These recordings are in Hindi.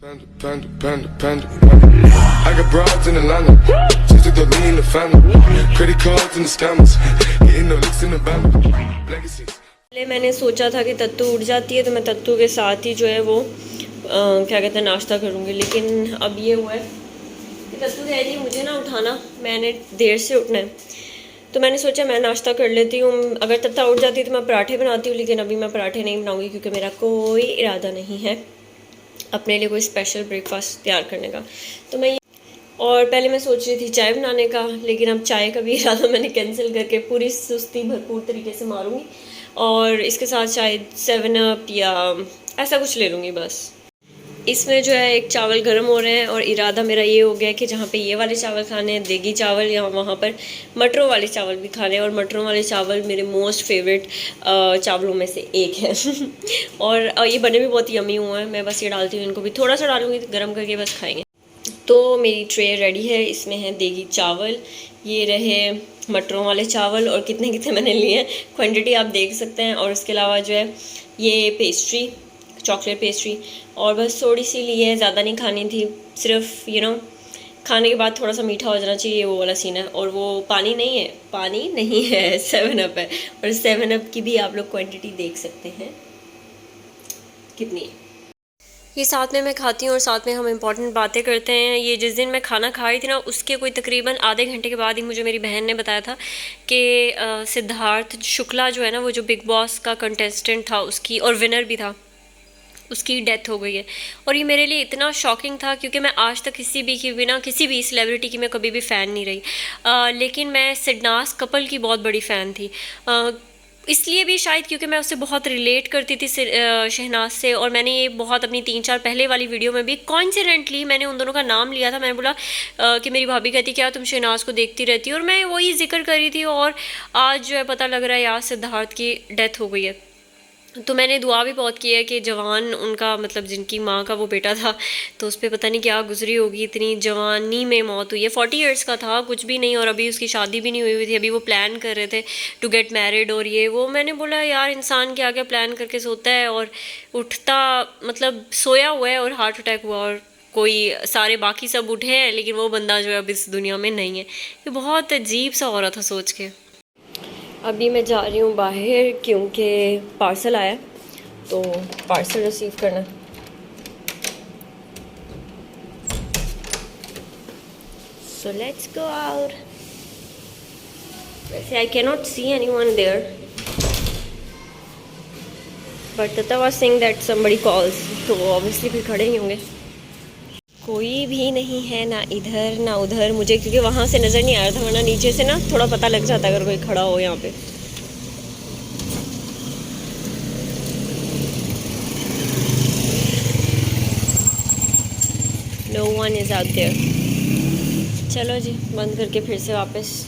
Panda, panda, panda, panda, panda. I got broads in Atlanta, just to lean in the family. Credit cards and the scammers, getting no licks in the band. Legacies. पहले मैंने सोचा था कि तत्तू उठ जाती है तो मैं तत्तू के साथ ही जो है वो क्या कहते हैं नाश्ता करूँगी, लेकिन अब ये हुआ है कि तत्तू है नहीं, मुझे ना उठाना, मैंने देर से उठना है, तो मैंने सोचा मैं नाश्ता कर लेती हूँ। अगर तत्ता उठ जाती है तो मैं पराठे बनाती हूँ, लेकिन अभी मैं पराठे नहीं बनाऊँगी क्योंकि मेरा कोई इरादा नहीं है अपने लिए कोई स्पेशल ब्रेकफास्ट तैयार करने का। तो मैं और पहले मैं सोच रही थी चाय बनाने का, लेकिन अब चाय का भी इरादा मैंने कैंसिल करके पूरी सुस्ती भरपूर तरीके से मारूंगी और इसके साथ शायद 7 अप या ऐसा कुछ ले लूँगी बस। इसमें जो है एक चावल गर्म हो रहे हैं और इरादा मेरा ये हो गया कि जहाँ पे ये वाले चावल खाने हैं देगी चावल, या वहाँ पर मटरों वाले चावल भी खाने हैं, और मटरों वाले चावल मेरे मोस्ट फेवरेट चावलों में से एक है और ये बने भी बहुत यमी हुए हैं। मैं बस ये डालती हूँ, इनको भी थोड़ा सा डालूँगी गर्म करके बस खाएँगे। तो मेरी ट्रे रेडी है, इसमें है देगी चावल, ये रहे मटरों वाले चावल, और कितने कितने मैंने लिए हैं क्वांटिटी आप देख सकते हैं। और उसके अलावा जो है ये पेस्ट्री, चॉकलेट पेस्ट्री, और बस थोड़ी सी ली है, ज़्यादा नहीं खानी थी, सिर्फ खाने के बाद थोड़ा सा मीठा हो जाना चाहिए, वो वाला सीन है। और वो पानी नहीं है 7 अप है, और 7 अप की भी आप लोग क्वांटिटी देख सकते हैं कितनी है। ये साथ में मैं खाती हूँ और साथ में हम इम्पॉर्टेंट बातें करते हैं। ये जिस दिन मैं खाना खा रही थी ना, उसके कोई तकरीबन आधे घंटे के बाद ही मुझे मेरी बहन ने बताया था कि सिद्धार्थ शुक्ला जो है ना, वो जो बिग बॉस का कंटेस्टेंट था उसकी, और विनर भी था, उसकी डेथ हो गई है। और ये मेरे लिए इतना शॉकिंग था क्योंकि मैं आज तक किसी भी सेलिब्रिटी की मैं कभी भी फ़ैन नहीं रही, लेकिन मैं सिडनास कपल की बहुत बड़ी फ़ैन थी, इसलिए भी शायद क्योंकि मैं उससे बहुत रिलेट करती थी शहनाज से। और मैंने ये बहुत अपनी 3-4 पहले वाली वीडियो में भी कॉइंसिडेंटली मैंने उन दोनों का नाम लिया था। मैंने बोला कि मेरी भाभी कहती क्या तुम शहनाज को देखती रहती हो, और मैं वही जिक्र कर रही थी, और आज जो है पता लग रहा है यार सिद्धार्थ की डेथ हो गई है। तो मैंने दुआ भी बहुत की है कि जवान उनका, मतलब जिनकी माँ का वो बेटा था, तो उस पर पता नहीं क्या गुजरी होगी, इतनी जवानी में मौत हुई है। 40 ईयर्स का था, कुछ भी नहीं, और अभी उसकी शादी भी नहीं हुई थी, अभी वो प्लान कर रहे थे टू गेट मैरिड और ये वो। मैंने बोला यार इंसान क्या क्या प्लान करके सोता है और उठता, मतलब सोया हुआ है और हार्ट अटैक हुआ, और कोई सारे बाकी सब उठे हैं लेकिन वो बंदा जो है अब इस दुनिया में नहीं है। ये बहुत अजीब सा हो रहा था सोच के। अभी मैं जा रही हूँ बाहर क्योंकि पार्सल आया, तो पार्सल रिसीव करना। So let's go out. वैसे I can not see anyone there, but Tata was saying that somebody calls, तो ऑब्वियसली फिर खड़े ही होंगे। कोई भी नहीं है, ना इधर ना उधर मुझे, क्योंकि वहाँ से नज़र नहीं आ रहा था, वरना नीचे से ना थोड़ा पता लग जाता अगर कोई खड़ा हो यहाँ पे। No one is out there। चलो जी बंद करके फिर से वापस।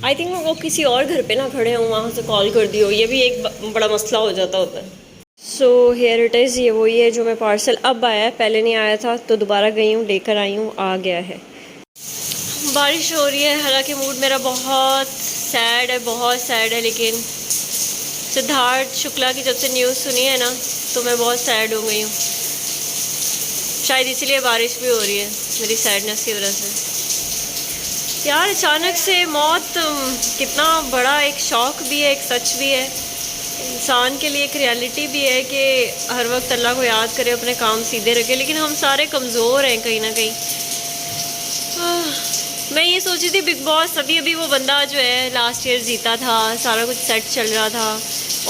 आई थिंक वो किसी और घर पे ना खड़े हों, वहाँ से कॉल कर दी हो, ये भी एक बड़ा मसला हो जाता होता है। सो हेयर इट इज़, ये वही है जो मैं पार्सल अब आया है, पहले नहीं आया था, तो दोबारा गई हूँ लेकर आई हूँ, आ गया है। बारिश हो रही है, हालांकि मूड मेरा बहुत सैड है, लेकिन सिद्धार्थ शुक्ला की जब से न्यूज़ सुनी है ना, तो मैं बहुत सैड हो गई हूँ। शायद इसीलिए बारिश भी हो रही है, मेरी सैडनेस की वजह से। यार अचानक से मौत कितना बड़ा एक शौक भी है, एक सच भी है, इंसान के लिए एक रियलिटी भी है कि हर वक्त अल्लाह को याद करे, अपने काम सीधे रखे, लेकिन हम सारे कमज़ोर हैं कहीं ना कहीं। मैं ये सोची थी बिग बॉस, अभी वो बंदा जो है लास्ट ईयर जीता था, सारा कुछ सेट चल रहा था,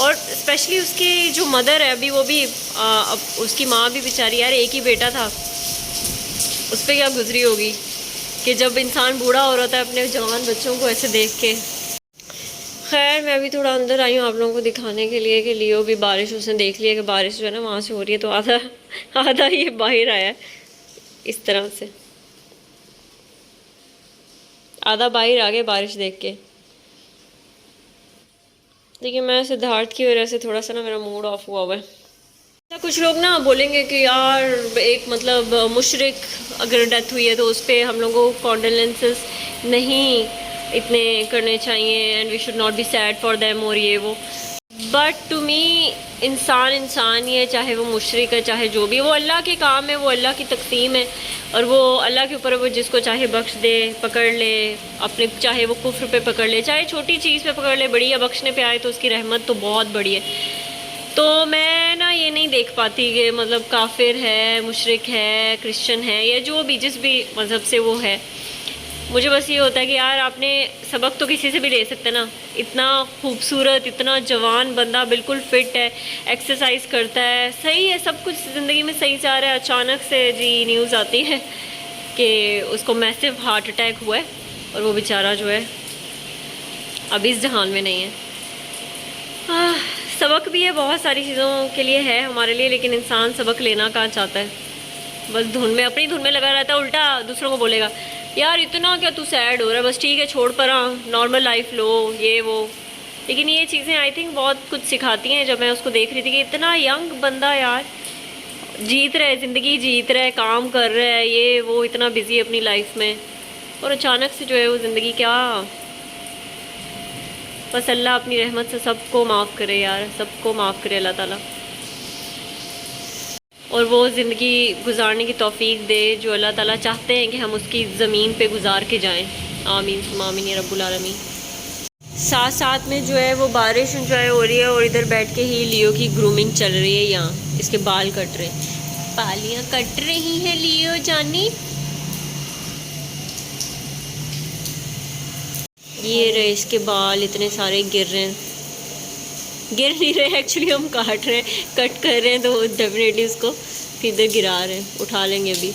और स्पेशली उसकी जो मदर है अभी वो भी अब उसकी माँ भी बेचारी, यार एक ही बेटा था, उस पर क्या गुजरी होगी कि जब इंसान बूढ़ा हो रहा था अपने जवान बच्चों को ऐसे देख के। खैर मैं अभी थोड़ा अंदर आई हूँ आप लोगों को दिखाने के लिए कि लियो भी बारिश, उसने देख लिया कि बारिश जो है ना वहाँ से हो रही है, तो आधा ये बाहर आया इस तरह से, आधा बाहर आ गया बारिश देख के। लेकिन मैं सिद्धार्थ की वजह से थोड़ा सा ना मेरा मूड ऑफ हुआ है। कुछ लोग ना बोलेंगे कि यार एक मतलब मुशरिक अगर डेथ हुई है तो उस पर हम लोगों को कॉन्डोलेंसेस नहीं इतने करने चाहिए, and we should not be sad for them और ये वो। बट टू मी इंसान ही है, चाहे वो मुशरिक है चाहे जो भी, वो अल्लाह के काम है, वो अल्लाह की तकसीम है और वो अल्लाह के ऊपर वो जिसको चाहे बख्श दे, पकड़ ले अपने, चाहे वो कुफ्र पे पकड़ ले, चाहे छोटी चीज़ पे पकड़ ले, बड़ी या बख्शने पे आए तो उसकी रहमत तो बहुत बड़ी है। तो मैं ना ये नहीं देख पाती कि मतलब काफिर है, मुशरिक है, क्रिश्चियन है या जो भी जिस भी मज़हब से वो है, मुझे बस ये होता है कि यार आपने सबक तो किसी से भी ले सकते ना। इतना खूबसूरत, इतना जवान बंदा, बिल्कुल फिट है, एक्सरसाइज करता है, सही है, सब कुछ ज़िंदगी में सही जा रहा है, अचानक से जी न्यूज़ आती है कि उसको मैसिव हार्ट अटैक हुआ है और वो बेचारा जो है अभी इस जहान में नहीं है। सबक भी है, बहुत सारी चीज़ों के लिए है हमारे लिए, लेकिन इंसान सबक लेना कहाँ चाहता है, बस धुन में, अपनी धुन में लगा रहता है, उल्टा दूसरों को बोलेगा यार इतना क्या तू सैड हो रहा है, बस ठीक है छोड़ पर, नॉर्मल लाइफ लो, ये वो। लेकिन ये चीज़ें आई थिंक बहुत कुछ सिखाती हैं। जब मैं उसको देख रही थी कि इतना यंग बंदा यार जीत रहा है, ज़िंदगी जीत रहा है, काम कर रहा है, ये वो, इतना बिजी अपनी लाइफ में, और अचानक से जो है वो ज़िंदगी क्या। बस अल्लाह अपनी रहमत से सबको माफ़ करे यार, सबको माफ़ करे अल्लाह ताला, और वो ज़िंदगी गुजारने की तौफीक दे जो अल्लाह ताला चाहते हैं कि हम उसकी ज़मीन पे गुजार के जाएं। आमीन आमीन या रब्बुल आलमीन। साथ साथ में जो है वो बारिश जो है हो रही है और इधर बैठ के ही लियो की ग्रूमिंग चल रही है, यहाँ इसके बाल कट रहे, बालियाँ कट रही हैं लियो जानी। ये रहे इसके बाल इतने सारे गिर रहे हैं, गिर नहीं रहे एक्चुअली, हम काट रहे हैं, कट कर रहे हैं, तो डेफिनेटली उसको फिर इधर गिरा रहे हैं, उठा लेंगे। अभी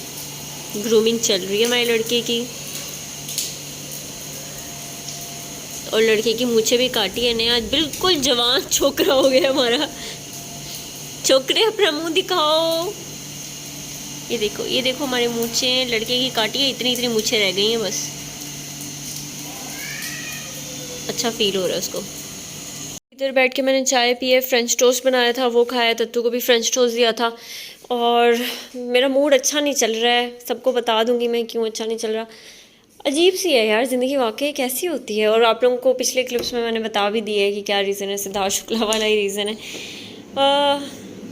ग्रूमिंग चल रही है हमारी लड़के की, और लड़के की मूछें भी काटी है ने आज, बिल्कुल जवान छोकरा हो गया हमारा। छोकरे अपना मुंह दिखाओ, ये देखो हमारे मूछें लड़के की काटी है, इतनी इतनी मूछें रह गई हैं बस। अच्छा फील हो रहा है उसको। इधर बैठ के मैंने चाय पी है, फ्रेंच टोस्ट बनाया था वो खाया, तत्तू को भी फ्रेंच टोस्ट दिया था, और मेरा मूड अच्छा नहीं चल रहा है। सबको बता दूंगी मैं क्यों अच्छा नहीं चल रहा। अजीब सी है यार ज़िंदगी, वाकई कैसी होती है। और आप लोगों को पिछले क्लिप्स में मैंने बता भी दिया है कि क्या रीज़न है, सिद्धार्थ शुक्ला वाला ही रीज़न है।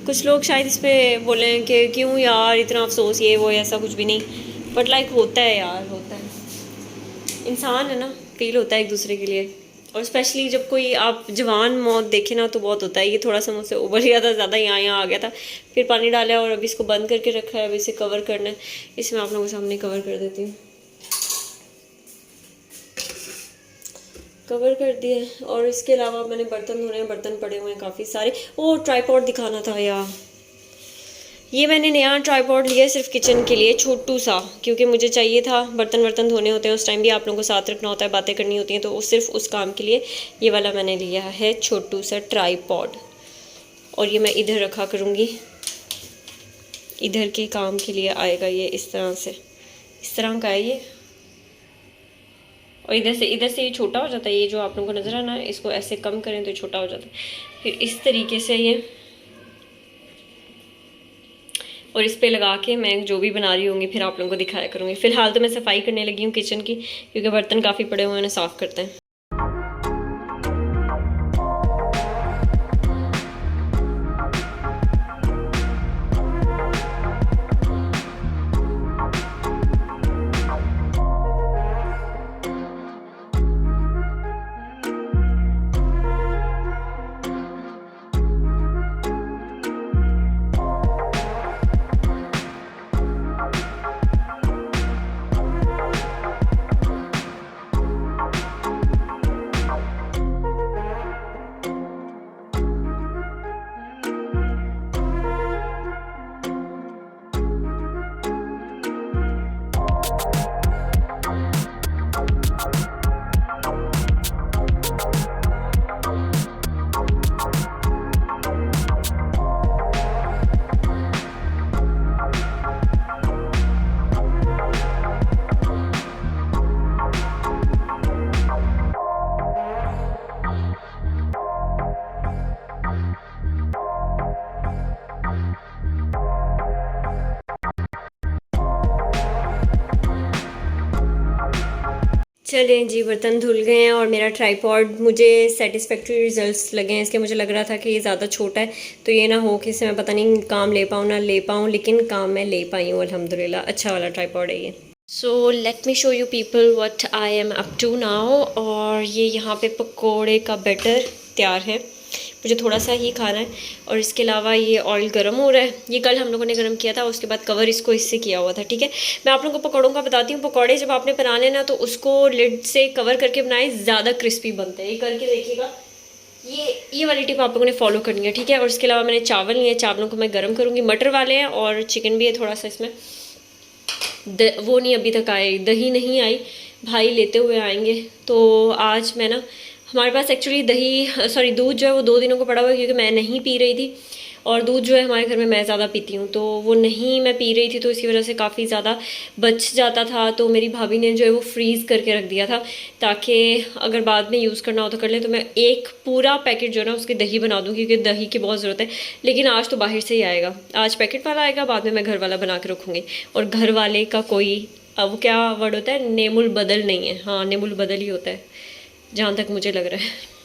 कुछ लोग शायद इस पर बोले कि क्यों यार इतना अफसोस, ये वो, ऐसा कुछ भी नहीं, बट लाइक होता है यार, होता है, इंसान है ना, फील होता है एक दूसरे के लिए। और स्पेशली जब कोई आप जवान मौत देखे ना तो बहुत होता है। ये थोड़ा सा मुझसे उबर गया था, ज़्यादा यहाँ आ गया था, फिर पानी डाला और अभी इसको बंद करके रखा है, अभी इसे कवर करना है। इसे मैं आप लोगों के सामने कवर कर देती हूँ, कवर कर दिए। और इसके अलावा मैंने बर्तन धोने हैं, बर्तन पड़े हुए हैं काफ़ी सारे। ओ ट्राइपॉड दिखाना था यार, ये मैंने नया ट्राइपॉड लिया सिर्फ किचन के लिए, छोटू सा, क्योंकि मुझे चाहिए था, बर्तन धोने होते हैं उस टाइम भी आप लोगों को साथ रखना होता है, बातें करनी होती हैं, तो सिर्फ उस काम के लिए ये वाला मैंने लिया है छोटू सा ट्राइपॉड। और ये मैं इधर रखा करूँगी, इधर के काम के लिए आएगा ये, इस तरह से, इस तरह का है ये। और इधर से ये छोटा हो जाता है, ये जो आप लोगों को नज़र आना है, इसको ऐसे कम करें तो छोटा हो जाता है। फिर इस तरीके से ये, और इस पे लगा के मैं जो भी बना रही होंगी फिर आप लोगों को दिखाया करूँगी। फ़िलहाल तो मैं सफाई करने लगी हूँ किचन की, क्योंकि बर्तन काफ़ी पड़े हुए हैं, उन्हें साफ़ करते हैं। चलें जी, बर्तन धुल गए हैं और मेरा ट्राइपॉड मुझे सेटिस्फेक्ट्री रिजल्ट्स लगे हैं इसके। मुझे लग रहा था कि ये ज़्यादा छोटा है, तो ये ना हो कि इससे मैं पता नहीं काम ले पाऊँ ना ले पाऊँ, लेकिन काम मैं ले पाई हूँ अल्हम्दुलिल्लाह। अच्छा वाला ट्राइपॉड है ये। So let me show you people what I am up to now. और ये यहाँ पे पकोड़े का बैटर तैयार है, मुझे थोड़ा सा ही खाना है। और इसके अलावा ये ऑयल गर्म हो रहा है, ये कल हम लोगों ने गर्म किया था, उसके बाद कवर इसको इससे किया हुआ था। ठीक है, मैं आप लोगों को पकौड़ों का बताती हूँ। पकौड़े जब आपने बनाने ना तो उसको लिड से कवर करके बनाए, ज़्यादा क्रिस्पी बनते हैं। ये करके देखिएगा, ये वाली टिप आप लोगों ने फॉलो करनी है। ठीक है, और इसके अलावा मैंने चावल लिए, चावलों को मैं गर्म करूँगी। मटर वाले हैं और चिकन भी है थोड़ा सा इसमें। वो नहीं अभी तक आए, दही नहीं आई, भाई लेते हुए आएंगे। तो आज मैं ना, हमारे पास एक्चुअली दूध जो है वो 2 दिनों को पड़ा हुआ है, क्योंकि मैं नहीं पी रही थी। और दूध जो है हमारे घर में मैं ज़्यादा पीती हूँ, तो वो नहीं मैं पी रही थी, तो इसकी वजह से काफ़ी ज़्यादा बच जाता था। तो मेरी भाभी ने जो है वो फ्रीज़ करके रख दिया था, ताकि अगर बाद में यूज़ करना हो तो कर ले। तो मैं एक पूरा पैकेट जो है ना उसकी दही बना दूँगी, क्योंकि दही की बहुत ज़रूरत है। लेकिन आज तो बाहर से ही आएगा, आज पैकेट वाला आएगा, बाद में मैं घर वाला बना के रखूँगी। और घर वाले का कोई वो क्या वर्ड होता है, नेमुल बदल नहीं है। हाँ, नेमुल बदल ही होता है जहाँ तक मुझे लग रहा है।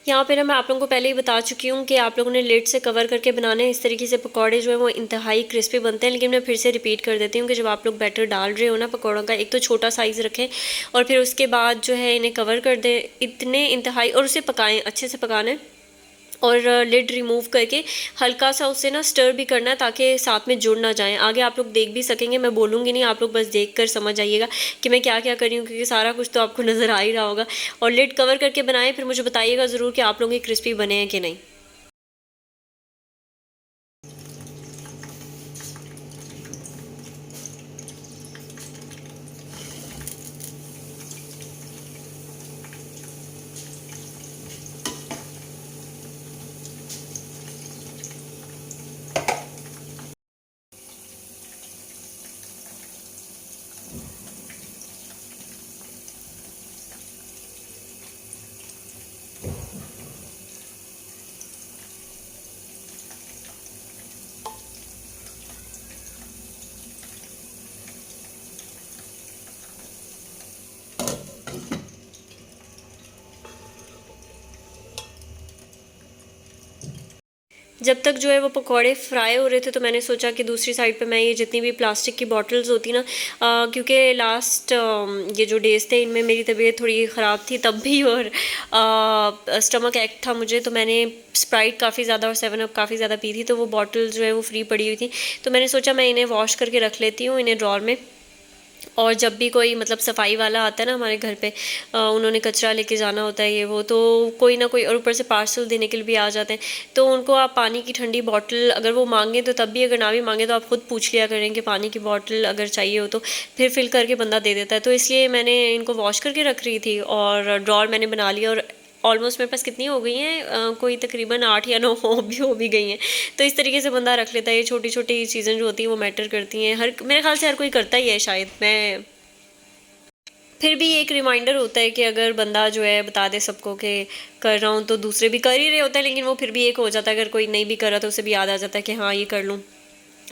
यहाँ पे ना मैं आप लोगों को पहले ही बता चुकी हूँ कि आप लोगों ने लिड से कवर करके बनाने हैं। इस तरीके से पकौड़े जो है वो इंतहाई क्रिस्पी बनते हैं। लेकिन मैं फिर से रिपीट कर देती हूँ कि जब आप लोग बैटर डाल रहे हो ना पकौड़ों का, एक तो छोटा साइज़ रखें और फिर उसके बाद जो है इन्हें कवर कर दें इतने इंतहाई, और उसे पकाएं, अच्छे से पकाना है। और लिड रिमूव करके हल्का सा उसे ना स्टर भी करना है, ताकि साथ में जुड़ ना जाएं। आगे आप लोग देख भी सकेंगे, मैं बोलूँगी नहीं, आप लोग बस देख कर समझ आइएगा कि मैं क्या क्या कर रही हूँ, क्योंकि सारा कुछ तो आपको नज़र आ ही रहा होगा। और लिड कवर करके बनाएं, फिर मुझे बताइएगा ज़रूर कि आप लोग ये क्रिस्पी बने हैं कि नहीं। जब तक जो है वो पकौड़े फ्राई हो रहे थे, तो मैंने सोचा कि दूसरी साइड पे मैं ये जितनी भी प्लास्टिक की बॉटल्स होती ना, क्योंकि लास्ट ये जो डेज़ थे इनमें मेरी तबीयत थोड़ी ख़राब थी तब भी, और स्टमक एक्ट था मुझे, तो मैंने स्प्राइट काफ़ी ज़्यादा और 7 अप काफ़ी ज़्यादा पी थी, तो वो बॉटल जो है वो फ्री पड़ी हुई थी। तो मैंने सोचा मैं इन्हें वॉश करके रख लेती हूँ इन्हें ड्रॉर में। और जब भी कोई मतलब सफाई वाला आता है ना हमारे घर पे, उन्होंने कचरा लेके जाना होता है ये वो, तो कोई ना कोई, और ऊपर से पार्सल देने के लिए भी आ जाते हैं, तो उनको आप पानी की ठंडी बॉटल अगर वो मांगे तो तब भी, अगर ना भी मांगे तो आप खुद पूछ लिया करें कि पानी की बॉटल अगर चाहिए हो, तो फिर फिल करके बंदा दे देता है। तो इसलिए मैंने इनको वॉश करके रख रही थी और ड्रॉर मैंने बना लिया। और ऑलमोस्ट मेरे पास कितनी हो गई हैं, कोई तकरीबन 8 या 9 हो भी गई हैं। तो इस तरीके से बंदा रख लेता है। ये छोटी छोटी चीज़ें जो होती हैं वो मैटर करती हैं, मेरे ख्याल से हर कोई करता ही है शायद। मैं फिर भी एक रिमाइंडर होता है कि अगर बंदा जो है बता दे सबको कि कर रहा हूँ, तो दूसरे भी कर ही रहे होते हैं, लेकिन वो फिर भी एक हो जाता है, अगर कोई नहीं भी कर रहा तो उसे भी याद आ जाता है कि हाँ ये कर लूँ।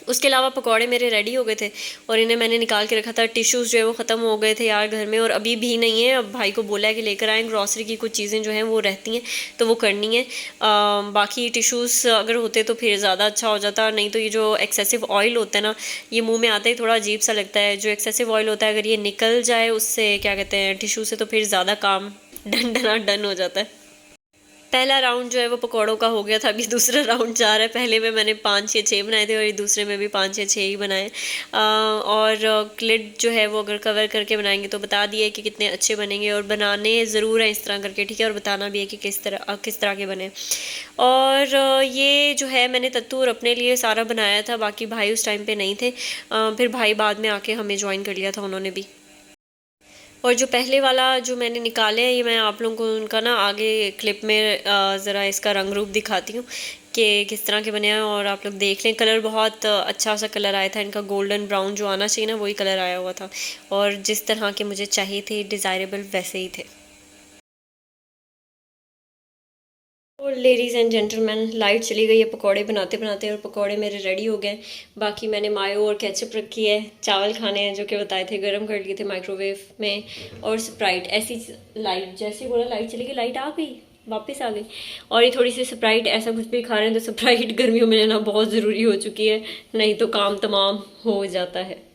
उसके अलावा पकौड़े मेरे रेडी हो गए थे और इन्हें मैंने निकाल के रखा था। टिश्यूज़ जो है वो ख़त्म हो गए थे यार घर में, और अभी भी नहीं है। अब भाई को बोला है कि लेकर आएँ, ग्रॉसरी की कुछ चीज़ें जो हैं वो रहती हैं तो वो करनी है। बाकी टिश्यूज़ अगर होते तो फिर ज़्यादा अच्छा हो जाता, नहीं तो ये जो एक्सेसिव ऑयल होता है ना, ये मुंह में आते ही थोड़ा अजीब सा लगता है। जो एक्सेसिव ऑयल होता है अगर ये निकल जाए उससे, क्या कहते हैं, टिश्यू से, तो फिर ज़्यादा काम डन हो जाता है। पहला राउंड जो है वो पकौड़ों का हो गया था, अभी दूसरा राउंड जा रहा है। पहले में मैंने 5 या 6 बनाए थे और ये दूसरे में भी 5 या 6 ही बनाए। और लिड जो है वो अगर कवर करके बनाएंगे तो बता दिए कि कितने अच्छे बनेंगे, और बनाने ज़रूर है इस तरह करके, ठीक है, और बताना भी है कि किस तरह के बने। और ये जो है मैंने तत्तू और अपने लिए सारा बनाया था, बाकी भाई उस टाइम पर नहीं थे। फिर भाई बाद में आके हमें ज्वाइन कर लिया था उन्होंने भी। और जो पहले वाला जो मैंने निकाले हैं, ये मैं आप लोगों को उनका ना आगे क्लिप में ज़रा इसका रंग रूप दिखाती हूँ कि किस तरह के बने हैं, और आप लोग देख लें। कलर बहुत अच्छा सा कलर आया था इनका, गोल्डन ब्राउन जो आना चाहिए ना वही कलर आया हुआ था, और जिस तरह के मुझे चाहिए थे डिज़ायरेबल वैसे ही थे। और लेडीज़ एंड जेंटलमैन, लाइट चली गई है पकौड़े बनाते बनाते और पकौड़े मेरे रेडी हो गए। बाकी मैंने मायो और केचप रखी है, चावल खाने हैं जो कि बताए थे, गरम कर लिए थे माइक्रोवेव में, और स्प्राइट। ऐसी लाइट जैसे बोला लाइट चली गई, लाइट आ गई, वापस आ गई। और ये थोड़ी सी स्प्राइट, ऐसा कुछ भी खा रहे हैं तो स्प्राइट गर्मियों में लेना बहुत ज़रूरी हो चुकी है, नहीं तो काम तमाम हो जाता है।